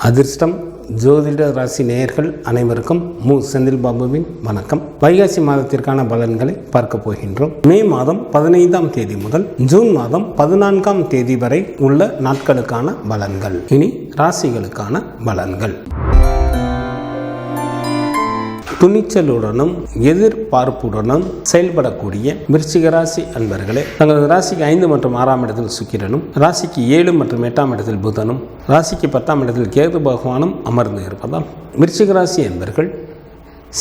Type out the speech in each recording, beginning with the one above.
அதிர்ஷ்டம் ஜோதிட ராசி நேயர்கள் அனைவருக்கும் செந்தில் பாபுவின் வணக்கம். வைகாசி மாதத்திற்கான பலன்களை பார்க்க போகின்றோம். மே மாதம் 15ஆம் தேதி முதல் ஜூன் மாதம் 14ஆம் தேதி வரை உள்ள நாட்களுக்கான பலன்கள். இனி ராசிகளுக்கான பலன்கள். துணிச்சலுடனும் எதிர்பார்ப்புடனும் செயல்படக்கூடிய விருச்சிக ராசி அன்பர்களே, தங்களது ராசிக்கு 5 மற்றும் 6ஆம் இடத்தில் சுக்கிரனும், ராசிக்கு 7 மற்றும் 8ஆம் இடத்தில் புதனும், ராசிக்கு 10ஆம் இடத்தில் கேது பகவானும் அமர்ந்து இருப்பதால் விருச்சிக ராசி அன்பர்கள்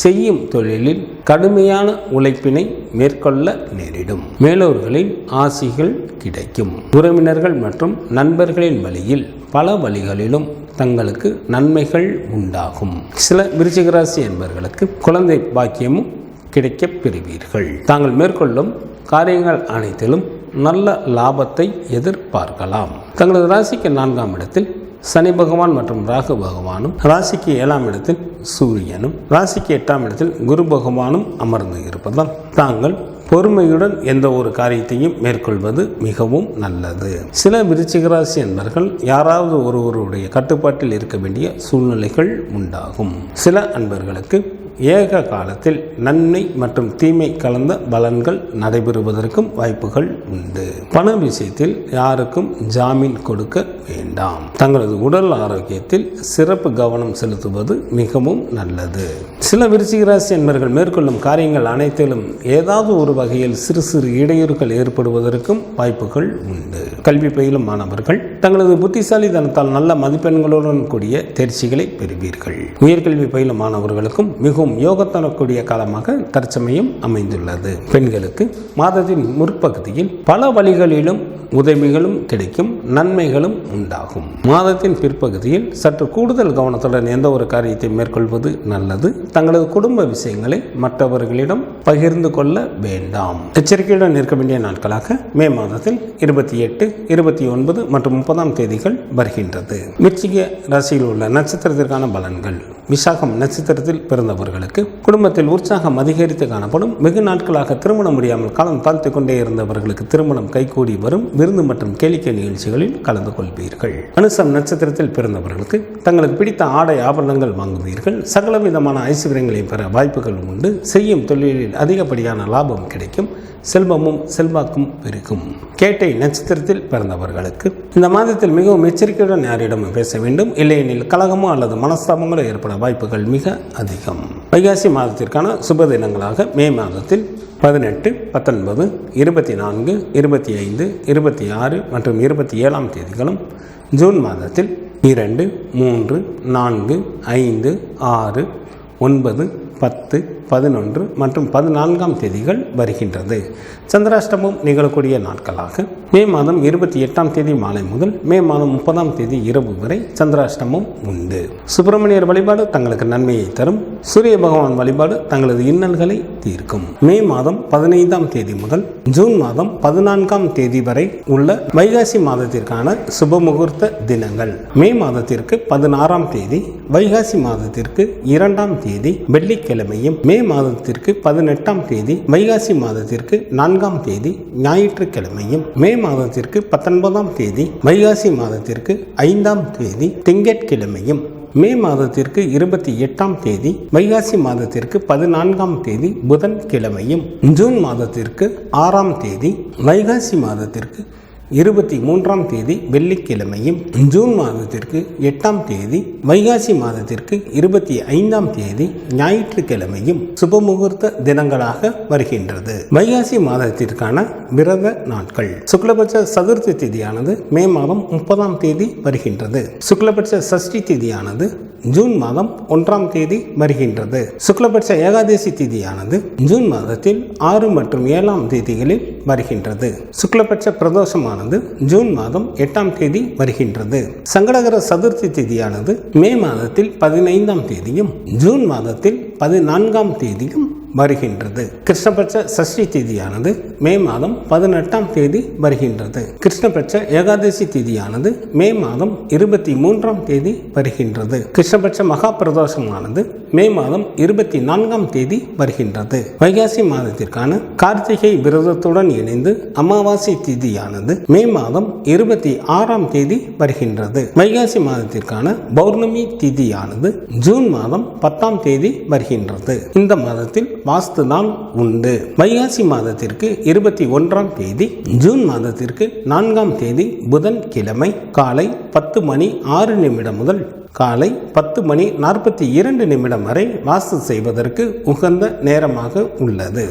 செய்யும் தொழிலில் கடுமையான உழைப்பினை மேற்கொள்ள நேரிடும். மேலோர்களின் ஆசிகள் கிடைக்கும். உறவினர்கள் மற்றும் நண்பர்களின் வழியில் பல வழிகளிலும் தங்களுக்கு நன்மைகள் உண்டாகும். சில விருச்சிக ராசி என்பவர்களுக்கு குழந்தை பாக்கியமும் கிடைக்கப் பெறுவீர்கள். தாங்கள் மேற்கொள்ளும் காரியங்கள் அனைத்திலும் நல்ல லாபத்தை எதிர்பார்க்கலாம். தங்களது ராசிக்கு 4ஆம் இடத்தில் சனி பகவான் மற்றும் ராகு பகவானும், ராசிக்கு 7ஆம் இடத்தில் சூரியனும், ராசிக்கு 8ஆம் இடத்தில் குரு பகவானும் அமர்ந்து இருப்பதால் தாங்கள் பொறுமையுடன் எந்த ஒரு காரியத்தையும் மேற்கொள்வது மிகவும் நல்லது. சில விருச்சிக ராசி அன்பர்கள் யாராவது ஒருவருடைய கட்டுப்பாட்டில் இருக்க வேண்டிய சூழ்நிலைகள் உண்டாகும். சில அன்பர்களுக்கு ஏக காலத்தில் நன்மை மற்றும் தீமை கலந்த பலன்கள் நடைபெறுவதற்கும் வாய்ப்புகள் உண்டு. பண விஷயத்தில் யாருக்கும் ஜாமீன் கொடுக்க வேண்டாம். தங்களது உடல் ஆரோக்கியத்தில் சிறப்பு கவனம் செலுத்துவது மிகவும் நல்லது. சில விருச்சிக ராசி அன்பர்கள் மேற்கொள்ளும் காரியங்கள் அனைத்திலும் ஏதாவது ஒரு வகையில் சிறு சிறு இடையூறுகள் ஏற்படுவதற்கும் வாய்ப்புகள் உண்டு. கல்வி பயிலும் மாணவர்கள் தங்களது புத்திசாலித்தனத்தால் நல்ல மதிப்பெண்களுடன் கூடிய தேர்ச்சிகளை பெறுவீர்கள். உயர்கல்வி பயிலும் மாணவர்களுக்கும் மிகவும் யோகத்தரக்கூடிய காலமாக தற்சமயம் அமைந்துள்ளது. பெண்களுக்கு மாதத்தின் முற்பகுதியில் பல வழிகளிலும் உதவிகளும் கிடைக்கும், நன்மைகளும் உண்டாகும். மாதத்தின் பிற்பகுதியில் சற்று கூடுதல் கவனத்துடன் எந்த ஒரு காரியத்தை மேற்கொள்வது நல்லது. தங்களது குடும்ப விஷயங்களை மற்றவர்களிடம் பகிர்ந்து கொள்ள வேண்டாம். எச்சரிக்கையுடன் இருக்க வேண்டிய நாட்களாக மே மாதத்தில் 28, 29 மற்றும் 30ஆம் தேதிகள் வருகின்றது. விருச்சிக ராசியில் உள்ள நட்சத்திரத்திற்கான பலன்கள். விசாகம் நட்சத்திரத்தில் பிறந்தவர்களுக்கு குடும்பத்தில் உற்சாகம் அதிகரித்து காணப்படும். வெகு நாட்களாக திருமணம் முடியாமல் காலம் தாழ்த்து கொண்டே இருந்தவர்களுக்கு திருமணம் கைகூடி வரும். விருந்து மற்றும் கேளிக்கை நிகழ்ச்சிகளில் கலந்து கொள்வீர்கள். அனுசம் நட்சத்திரத்தில் பிறந்தவர்களுக்கு தங்களுக்கு பிடித்த ஆடை ஆபரணங்கள் வாங்குவீர்கள். சகல விதமான ஐஸ்வர்யங்களை பெற வாய்ப்புகள் உண்டு. செய்யும் தொழிலில் அதிகப்படியான லாபம் கிடைக்கும். செல்வமும் செல்வாக்கும் பெருகும். கேட்டை நட்சத்திரத்தில் பிறந்தவர்களுக்கு இந்த மாதத்தில் மிகவும் எச்சரிக்கையுடன் யாரிடமும் பேச வேண்டும். இல்லையெனில் கலகமோ அல்லது மனஸ்தாபங்களோ ஏற்பட வாய்ப்புகள் மிக அதிகம். வைகாசி மாதத்திற்கான சுப தினங்களாக மே மாதத்தில் 18, 19, 24, 25, 26 மற்றும் 27ஆம் தேதிகளும், ஜூன் மாதத்தில் 2, 3, 4, 5, 6, 9, 10, 11 மற்றும் 14ஆம் தேதிகள் வருகின்றது. சந்திராஷ்டமம் நிகழக்கூடிய நாட்களாக மே மாதம் 28ஆம் தேதி மாலை முதல் மே மாதம் 30ஆம் தேதி இரவு வரை சந்திராஷ்டமம் உண்டு. சுப்பிரமணியர் வழிபாடு தங்களுக்கு நன்மையை தரும். சூரிய பகவான் வழிபாடு தங்களது இன்னல்களை தீர்க்கும். மே மாதம் 15ஆம் தேதி முதல் ஜூன் மாதம் 14ஆம் தேதி வரை உள்ள வைகாசி மாதத்திற்கான சுப முகூர்த்த தினங்கள். மே மாதத்திற்கு 16ஆம் தேதி, வைகாசி மாதத்திற்கு 2ஆம் தேதி வெள்ளிக்கிழமையும், மே மாதத்திற்கு 18ஆம் தேதி, வைகாசி மாதத்திற்கு 4ஆம் தேதி ஞாயிற்றுக்கிழமையும், மே மாதத்திற்கு 19ஆம் தேதி, வைகாசி மாதத்திற்கு 5ஆம் தேதி திங்கட்கிழமையும், மே மாதத்திற்கு 28ஆம் தேதி, வைகாசி மாதத்திற்கு 14ஆம் தேதி புதன்கிழமையும், ஜூன் மாதத்திற்கு 6ஆம் தேதி, வைகாசி மாதத்திற்கு 23ஆம் தேதி வெள்ளிக்கிழமையும், ஜூன் மாதத்திற்கு 8ஆம் தேதி, வைகாசி மாதத்திற்கு 25ஆம் தேதி ஞாயிற்றுக்கிழமையும் சுபமுகூர்த்த தினங்களாக வருகின்றது. வைகாசி மாதத்திற்கான விரத நாட்கள். சுக்லபட்ச சதுர்த்தி திதியானது மே மாதம் 30ஆம் தேதி வருகின்றது. சுக்லபட்ச சஷ்டி திதியானது ஜூன் மாதம் 1ஆம் தேதி வருகின்றது. சுக்லபட்ச ஏகாதசி திதியானது ஜூன் மாதத்தில் 6 மற்றும் 7ஆம் தேதிகளில் வருகின்றது. சுக்லபட்ச பிரதோஷமானது ஜூன் மாதம் 8ஆம் தேதி வருகின்றது. சங்கடகர சதுர்த்தி திதியானது மே மாதத்தில் 15ஆம் தேதியும், ஜூன் மாதத்தில் 14ஆம் தேதியும் வருகின்றது. கிருஷ்ணபட்ச சஷ்டி திதியானது மே மாதம் 18ஆம் தேதி வருகின்றது. கிருஷ்ணபட்ச ஏகாதசி திதியானது மே மாதம் 23ஆம் தேதி வருகின்றது. கிருஷ்ணபட்ச மகா பிரதோஷமானது மே மாதம் 24ஆம் தேதி வருகின்றது. வைகாசி மாதத்திற்கான கார்த்திகை விரதத்துடன் இணைந்து அமாவாசை திதியானது மே மாதம் 26ஆம் தேதி வருகின்றது. வைகாசி மாதத்திற்கான பௌர்ணமி திதியானது ஜூன் மாதம் 10ஆம் தேதி வருகின்றது. இந்த மாதத்தில் வாஸ்து நாள் உண்டு. வைகாசி மாதத்திற்கு 21ஆம் தேதி, ஜூன் மாதத்திற்கு 4ஆம் தேதி புதன் கிழமை காலை 10:06 முதல் காலை 10:42 வரை வாஸ்து செய்வதற்கு உகந்த நேரமாக உள்ளது.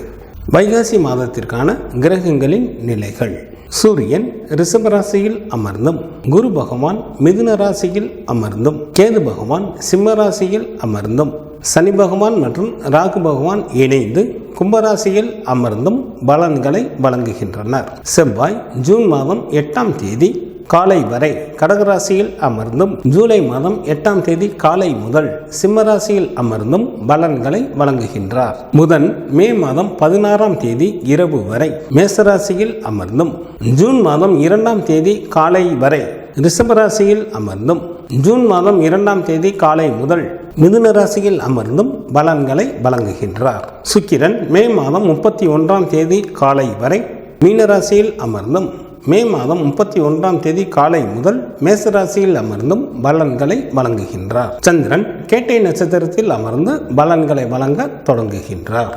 வைகாசி மாதத்திற்கான கிரகங்களின் நிலைகள். சூரியன் ரிஷப ராசியில் அமர்ந்தும், குரு பகவான் மிதுன ராசியில் அமர்ந்தும், கேது பகவான் சிம்ம ராசியில் அமர்ந்தும், சனி பகவான் மற்றும் ராகு பகவான் இணைந்து கும்பராசியில் அமர்ந்தும் பலன்களை வழங்குகின்றனர். செவ்வாய் ஜூன் மாதம் 8ஆம் தேதி காலை வரை கடகராசியில் அமர்ந்தும், ஜூலை மாதம் 8ஆம் தேதி காலை முதல் சிம்மராசியில் அமர்ந்தும் பலன்களை வழங்குகின்றார். புதன் மே மாதம் 16ஆம் தேதி இரவு வரை மேசராசியில் அமர்ந்தும், ஜூன் மாதம் 2ஆம் தேதி காலை வரை ரிஷபராசியில் அமர்ந்தும், ஜூன் மாதம் 2ஆம் தேதி காலை முதல் மிதுன ராசியில் அமர்ந்தும் பலன்களை வழங்குகின்றார். சுக்கிரன் மே மாதம் 31ஆம் தேதி காலை வரை மீனராசியில் அமர்ந்தும், மே மாதம் 31ஆம் தேதி காலை முதல் மேசராசியில் அமர்ந்தும் பலன்களை வழங்குகின்றார். சந்திரன் கேட்டை நட்சத்திரத்தில் அமர்ந்து பலன்களை வழங்க தொடங்குகின்றார்.